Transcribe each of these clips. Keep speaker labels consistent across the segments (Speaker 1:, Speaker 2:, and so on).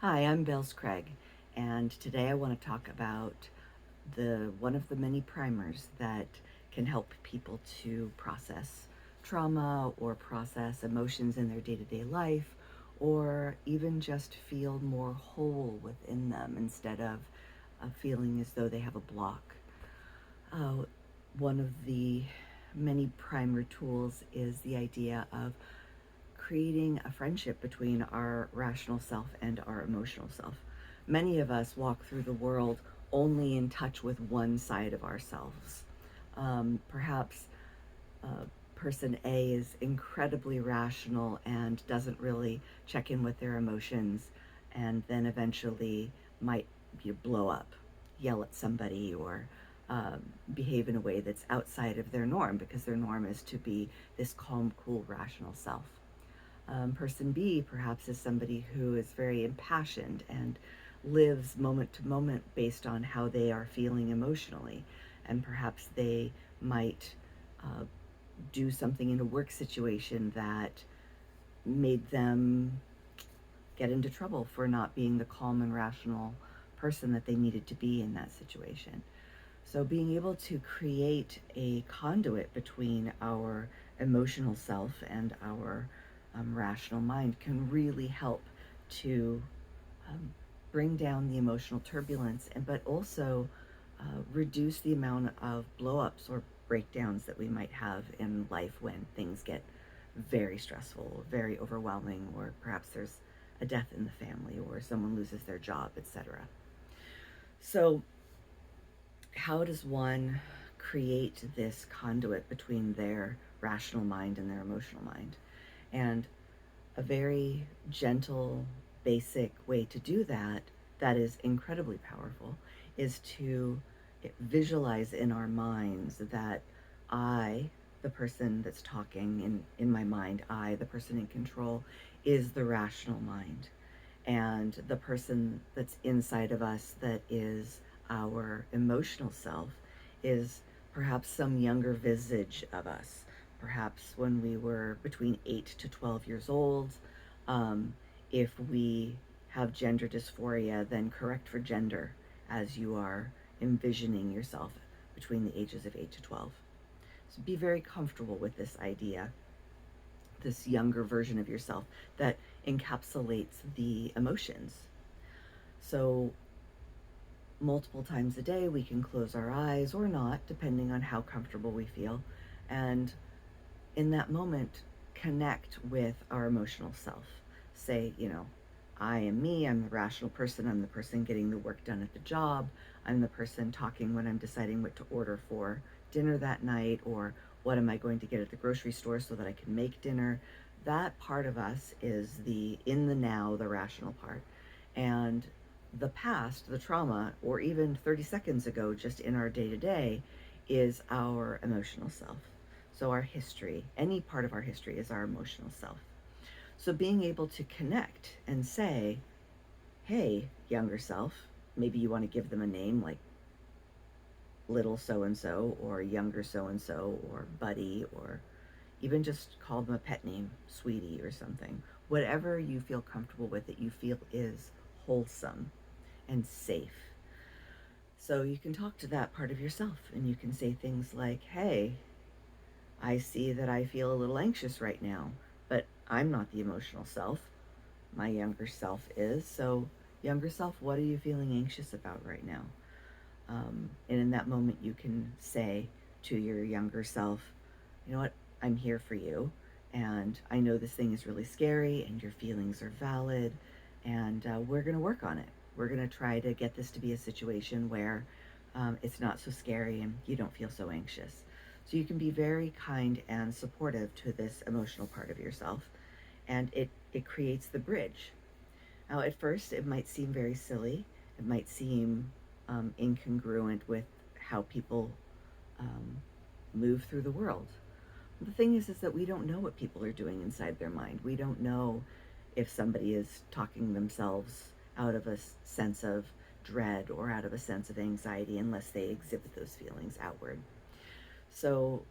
Speaker 1: Hi, I'm Bells Craig, and today I want to talk about the one of the many primers that can help people to process trauma or process emotions in their day-to-day life, or even just feel more whole within them instead of feeling as though they have a block. Uh, One of the many primer tools is the idea of creating a friendship between our rational self and our emotional self. Many of us walk through the world only in touch with one side of ourselves. Perhaps person A is incredibly rational and doesn't really check in with their emotions, and then eventually might blow up, yell at somebody, or behave in a way that's outside of their norm because their norm is to be this calm, cool, rational self. Person B perhaps is somebody who is very impassioned and lives moment to moment based on how they are feeling emotionally. And perhaps they might uh, do something in a work situation that made them get into trouble for not being the calm and rational person that they needed to be in that situation. So, being able to create a conduit between our emotional self and our rational mind can really help to um, bring down the emotional turbulence, and but also reduce the amount of blowups or breakdowns that we might have in life when things get very stressful, very overwhelming, or perhaps there's a death in the family or someone loses their job, etc. So, how does one create this conduit between their rational mind and their emotional mind? And a very gentle, basic way to do that, that is incredibly powerful, is to visualize in our minds that I, the person that's talking in my mind, I, the person in control, is the rational mind. And the person that's inside of us that is our emotional self is perhaps some younger visage of us, perhaps when we were between 8 to 12 years old. Um, if we have gender dysphoria, then correct for gender as you are envisioning yourself between the ages of 8 to 12. So be very comfortable with this idea, this younger version of yourself that encapsulates the emotions. So, multiple times a day, we can close our eyes or not, depending on how comfortable we feel. And in that moment, connect with our emotional self. Say, I am me, I'm the rational person, I'm the person getting the work done at the job, I'm the person talking when I'm deciding what to order for dinner that night, or what am I going to get at the grocery store so that I can make dinner. That part of us is the in the now, the rational part. And the past, the trauma, or even 30 seconds ago, just in our day to day, is our emotional self. So, our history, any part of our history, is our emotional self. So, being able to connect and say, hey, younger self, maybe you want to give them a name like little so and so, or younger so and so, or buddy, or even just call them a pet name, sweetie, or something. Whatever you feel comfortable with, that you feel is wholesome and safe. So, you can talk to that part of yourself and you can say things like, hey, I see that I feel a little anxious right now, but I'm not the emotional self. My younger self is. So, younger self, what are you feeling anxious about right now? And in that moment, you can say to your younger self, you know what, I'm here for you. And I know this thing is really scary and your feelings are valid. And we're going to work on it. We're going to try to get this to be a situation where it's not so scary and you don't feel so anxious. So you can be very kind and supportive to this emotional part of yourself. And it creates the bridge. Now, at first, it might seem very silly. It might seem incongruent with how people um, move through the world. The thing is that we don't know what people are doing inside their mind. We don't know if somebody is talking themselves out of a sense of dread or out of a sense of anxiety unless they exhibit those feelings outward. So,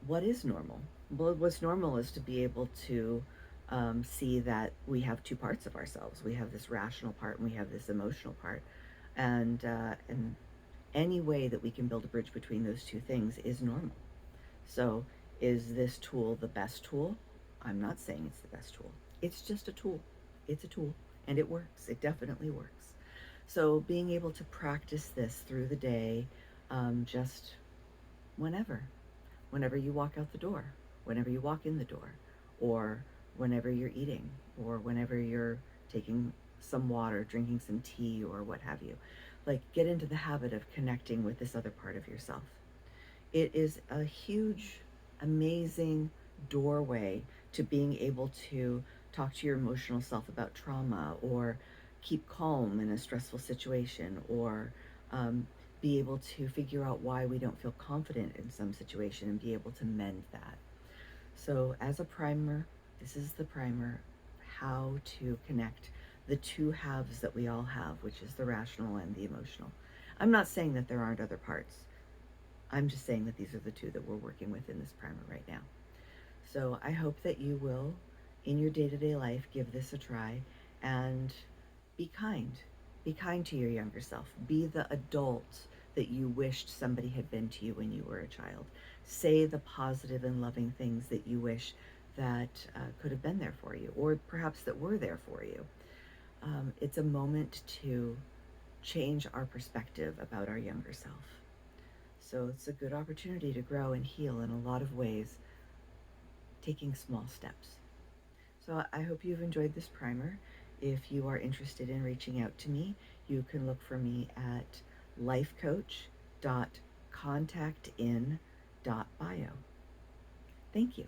Speaker 1: what is normal? Well, what's normal is to be able to see that we have two parts of ourselves. We have this rational part and we have this emotional part, and any way that we can build a bridge between those two things is normal. So, is this tool the best tool? I'm not saying it's the best tool. It's just a tool. It's a tool, and it works. It definitely works. So, being able to practice this through the day, just whenever, whenever you walk out the door, whenever you walk in the door, or whenever you're eating, or whenever you're taking some water, drinking some tea, or what have you. Like, get into the habit of connecting with this other part of yourself. It is a huge, amazing doorway to being able to talk to your emotional self about trauma, or keep calm in a stressful situation, or be able to figure out why we don't feel confident in some situation and be able to mend that. So, as a primer, this is the primer how to connect the two halves that we all have, which is the rational and the emotional. I'm not saying that there aren't other parts. I'm just saying that these are the two that we're working with in this primer right now. So I hope that you will, in your day to day life, give this a try and be kind. Be kind to your younger self. Be the adult that you wished somebody had been to you when you were a child. Say the positive and loving things that you wish that could have been there for you, or perhaps that were there for you. It's a moment to change our perspective about our younger self. So it's a good opportunity to grow and heal in a lot of ways, taking small steps. So I hope you've enjoyed this primer. If you are interested in reaching out to me, you can look for me at lifecoach.contactin.bio. Thank you.